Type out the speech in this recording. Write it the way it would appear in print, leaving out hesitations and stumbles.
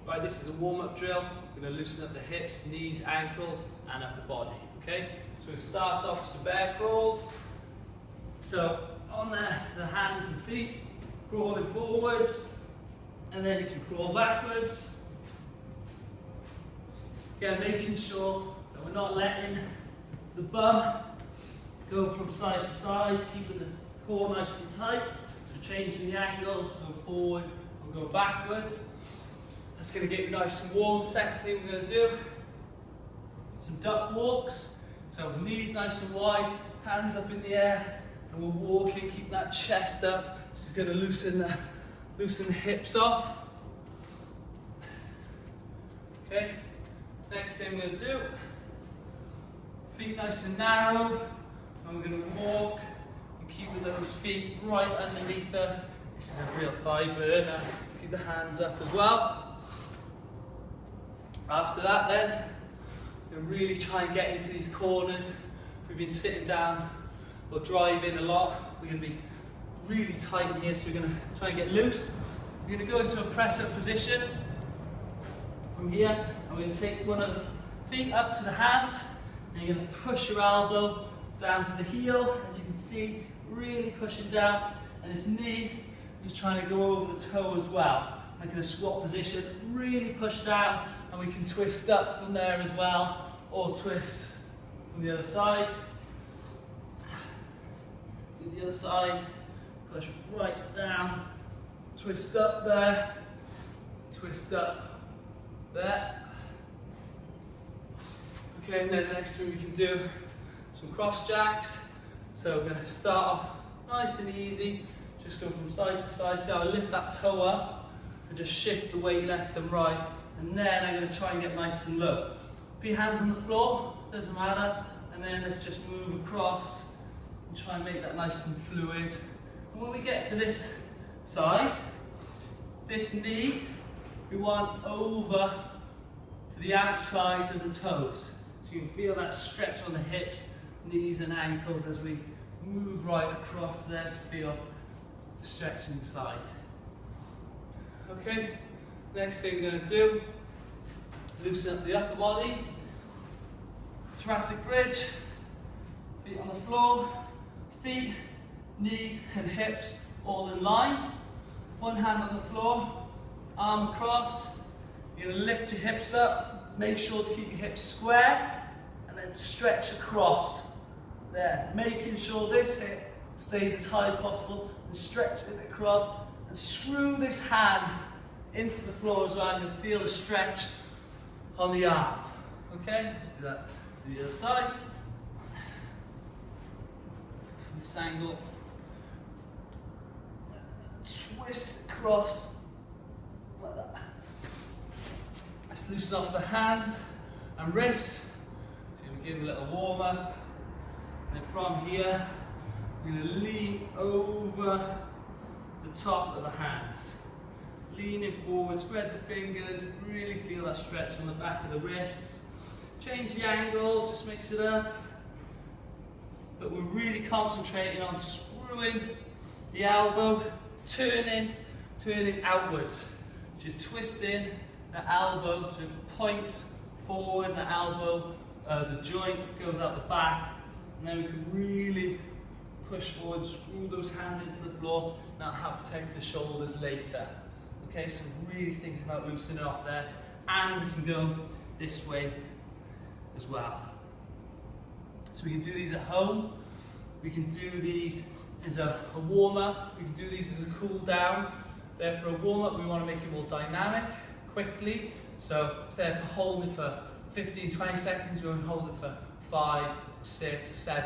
Right, this is a warm-up drill. We're going to loosen up the hips, knees, ankles, and upper body. Okay, so we're going to start off with some bear crawls. So on the hands and feet, crawling forwards, and then you can crawl backwards. Again, making sure that we're not letting the bum go from side to side, keeping the core nice and tight. So changing the angles, go forward and go backwards. That's going to get you nice and warm. Second thing we're going to do, some duck walks. So knees nice and wide, hands up in the air, and we're walking, keep that chest up. This is going to loosen the hips off. Okay, next thing we're going to do, feet nice and narrow, and we're going to walk and keep those feet right underneath us. This is a real thigh burner. Keep the hands up as well. After that then, we're going to really try and get into these corners. If we've been sitting down or driving a lot, we're going to be really tight in here, so we're going to try and get loose. We're going to go into a press-up position from here, and we're going to take one of the feet up to the hands, and you're going to push your elbow down to the heel, as you can see, really pushing down, and this knee is trying to go over the toe as well. Like in a squat position, really push down, and we can twist up from there as well, or twist from the other side. Do the other side, push right down, twist up there, twist up there. Okay, and then the next thing we can do, some cross jacks. So we're going to start off nice and easy, just go from side to side. See how I lift that toe up and just shift the weight left and right, and then I'm going to try and get nice and low. Put your hands on the floor, doesn't matter, and then let's just move across and try and make that nice and fluid. And when we get to this side, this knee, we want over to the outside of the toes. So you can feel that stretch on the hips, knees and ankles as we move right across there to feel the stretch inside. Okay, next thing we're going to do, loosen up the upper body, thoracic bridge, feet on the floor, feet, knees and hips all in line. One hand on the floor, arm across. You're going to lift your hips up, make sure to keep your hips square, and then stretch across there, making sure this hip stays as high as possible, and stretch it across, and screw this hand into the floor as well, and you'll feel the stretch on the arm. Okay, let's do that to the other side. From this angle, twist across like that. Let's loosen off the hands and wrists. So we give a little warm up, and then from here, we're going to lean over the top of the hands. Leaning forward, spread the fingers, really feel that stretch on the back of the wrists. Change the angles, just mix it up. But we're really concentrating on screwing the elbow, turning outwards. So you're twisting the elbow, so it points forward, the elbow, the joint goes out the back, and then we can really push forward, screw those hands into the floor. Now help protect the shoulders later. Okay, so really thinking about loosening off there, and we can go this way as well. So we can do these at home, we can do these as a warm-up, we can do these as a cool-down. There for a warm-up, we want to make it more dynamic, quickly. So instead of holding for 15-20 seconds, we want to hold it for 5, 6, 7